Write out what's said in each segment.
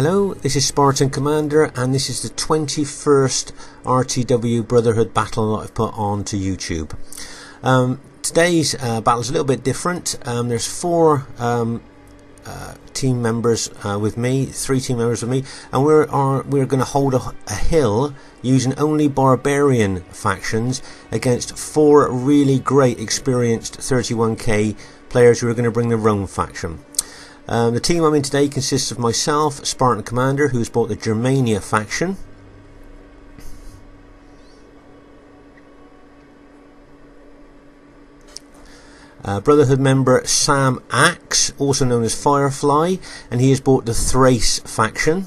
Hello, this is Spartan Commander, and this is the 21st Rtw Brotherhood Battle that I've put onto YouTube. Today's battle is a little bit different. There's four team members with me, three team members with me, and we're going to hold a hill using only Barbarian factions against four really great experienced 31k players who are going to bring the Rome faction. The team I'm in today consists of myself, Spartan Commander, who's bought the Germania faction. Brotherhood member Sam Axe, also known as Firefly, and he has bought the Thrace faction.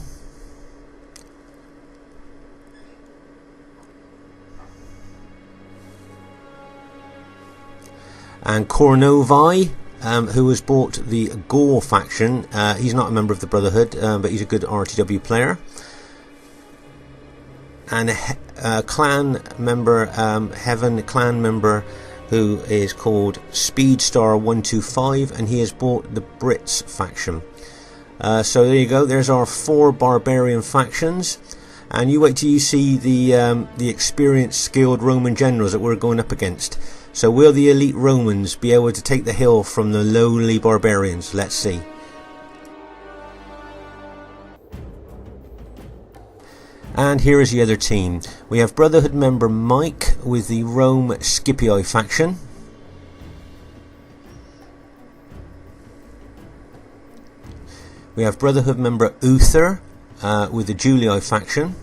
And Kornovi, who has bought the Gaul faction. He's not a member of the Brotherhood, but he's a good RTW player. And a clan member, Heaven clan member, who is called Speedstar125, and he has bought the Brits faction. So there you go. There's our four Barbarian factions, and you wait till you see the experienced, skilled Roman generals that we're going up against. So will the elite Romans be able to take the hill from the lowly Barbarians? Let's see. And here is the other team. We have Brotherhood member Mike with the Rome Scipii faction. We have Brotherhood member Uther with the Julii faction.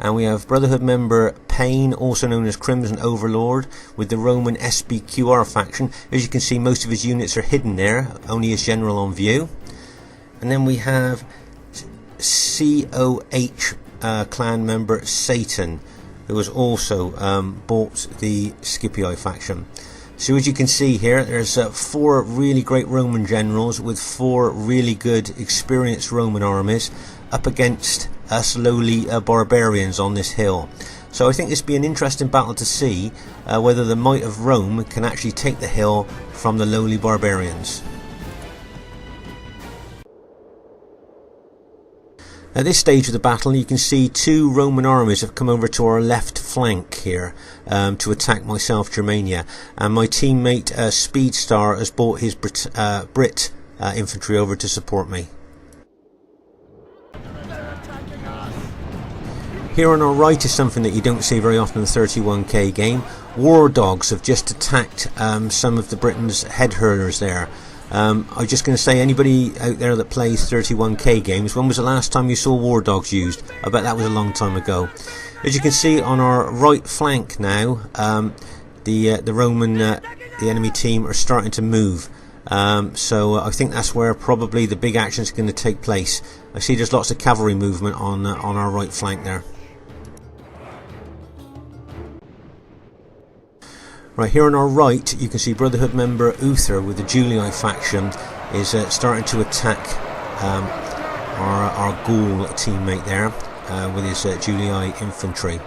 And we have Brotherhood member Payne, also known as Crimson Overlord, with the Roman SBQR faction. As you can see, most of his units are hidden there, only his general on view. And then we have COH clan member Satan, who has also bought the Scipii faction. So as you can see here, there's four really great Roman generals with four really good experienced Roman armies up against us lowly barbarians on this hill. So I think this will be an interesting battle to see whether the might of Rome can actually take the hill from the lowly barbarians. At this stage of the battle, you can see two Roman armies have come over to our left flank here to attack myself, Germania, and my teammate Speedstar has brought his Brit infantry over to support me. Here on our right is something that you don't see very often in the 31k game. War dogs have just attacked some of the Britain's head hurlers there. I'm just going to say, anybody out there that plays 31k games, when was the last time you saw war dogs used? I bet that was a long time ago. As you can see on our right flank now, the Roman, the enemy team are starting to move. So I think that's where probably the big action is going to take place. I see there's lots of cavalry movement on our right flank there. Right, here on our right you can see Brotherhood member Uther with the Julii faction is starting to attack our Gaul teammate there with his Julii infantry.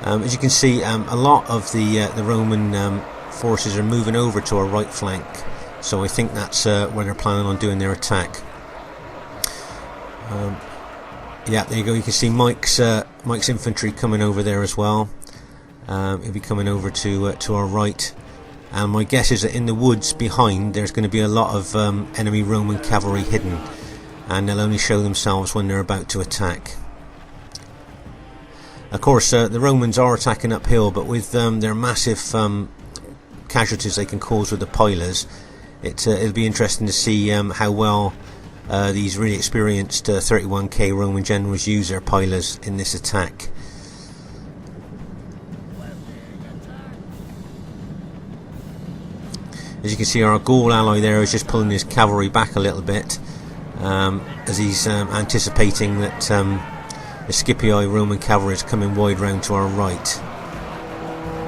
As you can see, a lot of the Roman forces are moving over to our right flank, so I think that's where they're planning on doing their attack. Yeah, there you go. You can see Mike's infantry coming over there as well. He'll be coming over to our right, and my guess is that in the woods behind there's going to be a lot of enemy Roman cavalry hidden, and they'll only show themselves when they're about to attack. Of course, the Romans are attacking uphill, but with their massive casualties they can cause with the pilers, it'll be interesting to see how well these really experienced 31k Roman generals use their pilers in this attack. As you can see, our Gaul ally there is just pulling his cavalry back a little bit as he's anticipating that the Scipii Roman cavalry is coming wide round to our right.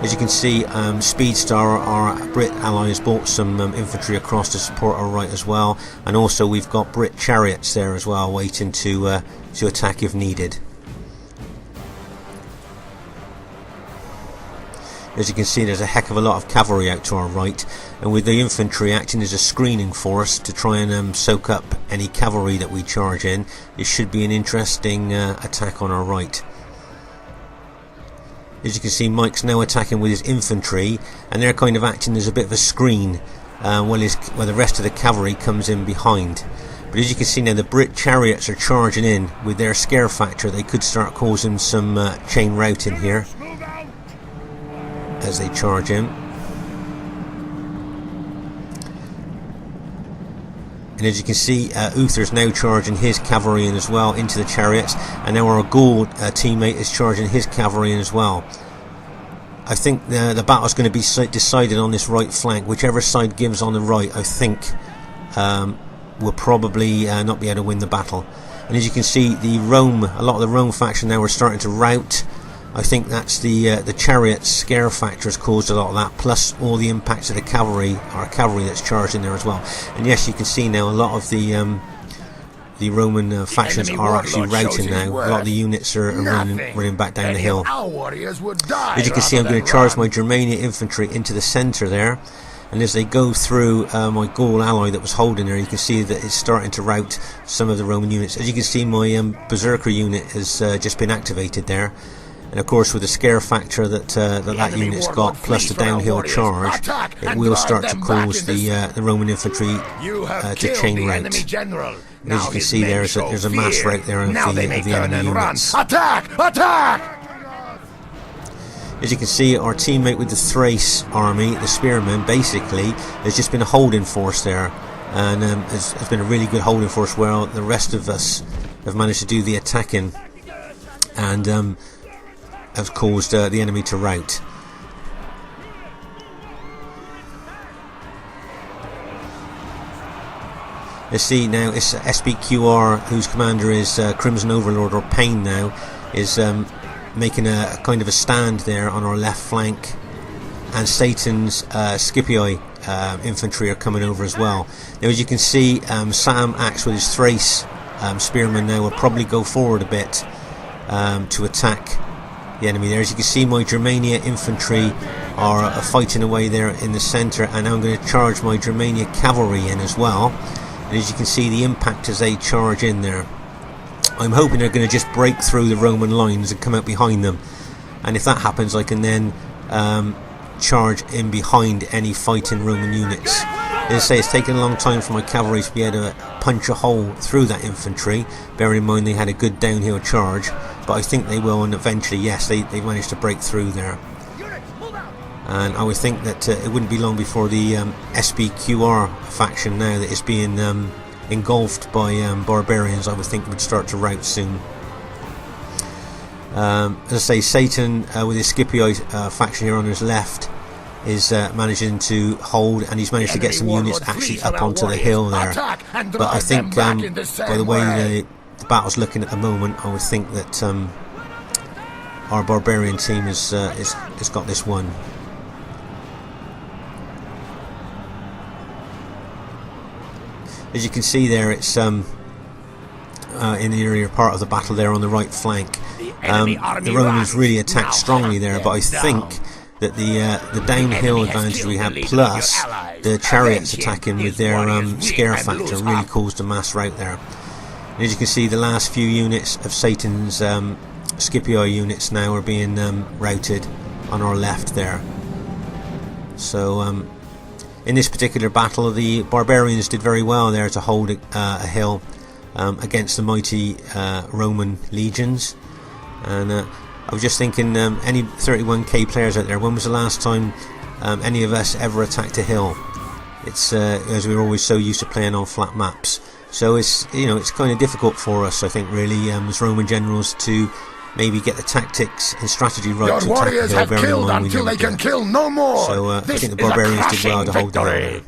As you can see, Speedstar, our Brit ally, has brought some infantry across to support our right as well, and also we've got Brit chariots there as well, waiting to attack if needed. As you can see, there's a heck of a lot of cavalry out to our right, and with the infantry acting as a screening force to try and soak up any cavalry that we charge in, it should be an interesting attack on our right. As you can see, Mike's now attacking with his infantry, and they're kind of acting as a bit of a screen while the rest of the cavalry comes in behind. But as you can see now, the Brit chariots are charging in with their scare factor. They could start causing some chain routing here as they charge in. And as you can see, Uther's now charging his cavalry in as well into the chariots, and now our Gaul teammate is charging his cavalry in as well. I think the battle's going to be decided on this right flank. Whichever side gives on the right, I think will probably not be able to win the battle. And as you can see, a lot of the Rome faction now are starting to rout. I think that's the chariot scare factor has caused a lot of that, plus all the impacts of the cavalry, our cavalry that's charged in there as well. And yes, you can see now a lot of the Roman factions are actually routing now. A lot of the units are running back down the hill. As you can see, I'm going to charge my Germania infantry into the centre there. And as they go through my Gaul ally that was holding there, you can see that it's starting to rout some of the Roman units. As you can see, my Berserker unit has just been activated there. And of course, with the scare factor that unit's got, plus the downhill charge, it will start to cause the Roman infantry to chain rout. And as you can see, there's a mass rout there of the enemy units. As you can see, our teammate with the Thrace army, the spearmen, basically has just been a holding force there, and has been a really good holding force where the rest of us have managed to do the attacking and have caused the enemy to rout. Let's see now, it's SBQR, whose commander is Crimson Overlord, or Pain now, is making a kind of a stand there on our left flank, and Satan's Scipii infantry are coming over as well. Now as you can see, Sam acts with his Thrace spearmen now will probably go forward a bit to attack the enemy there. As you can see, my Germania infantry are fighting away there in the centre, and I'm going to charge my Germania cavalry in as well. And as you can see, the impact as they charge in there, I'm hoping they're going to just break through the Roman lines and come out behind them, and if that happens, I can then charge in behind any fighting Roman units. As I say, it's taken a long time for my cavalry to be able to punch a hole through that infantry, bearing in mind they had a good downhill charge, but I think they will, and eventually, yes, they managed to break through there. And I would think that it wouldn't be long before the SBQR faction, now that is being engulfed by Barbarians, I would think would start to rout soon. As I say, Satan with his Scipii faction here on his left is managing to hold, and he's managed to get some units actually up onto the hill there. But I think by the way the battle's looking at the moment, I would think that our Barbarian team has got this one. As you can see there, it's in the earlier part of the battle there on the right flank. The Romans really attacked strongly there, but I think that the downhill advantage we had, plus the chariots attacking with their scare factor, really caused a mass rout there. And as you can see, the last few units of Satan's Scipii units now are being routed on our left there. So in this particular battle, the Barbarians did very well there to hold a hill against the mighty Roman legions. And I was just thinking, any 31k players out there, when was the last time any of us ever attacked a hill? It's as we're always so used to playing on flat maps. So it's it's kind of difficult for us, I think, really, as Roman generals, to maybe get the tactics and strategy right to attack the hill. Bearing in mind we never did. So I think the Barbarians did well to hold the hill.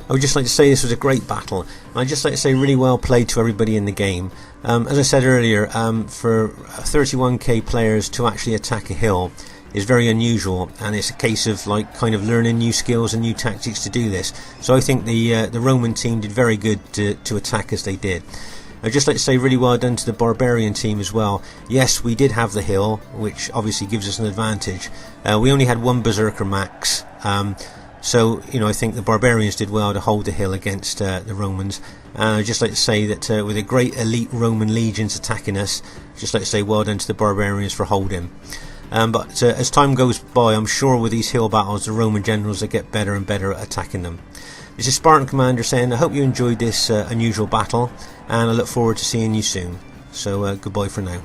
I would just like to say this was a great battle, and I'd just like to say really well played to everybody in the game. As I said earlier, for 31k players to actually attack a hill is very unusual, and it's a case of kind of learning new skills and new tactics to do this. So I think the Roman team did very good to attack as they did. I'd just like to say really well done to the Barbarian team as well. Yes, we did have the hill, which obviously gives us an advantage. We only had one Berserker max, so I think the Barbarians did well to hold the hill against the Romans. And I'd just like to say that with a great elite Roman legions attacking us, I'd just like to say well done to the Barbarians for holding. But as time goes by, I'm sure with these hill battles, the Roman generals will get better and better at attacking them. This is Spartan Commander saying I hope you enjoyed this unusual battle, and I look forward to seeing you soon. So goodbye for now.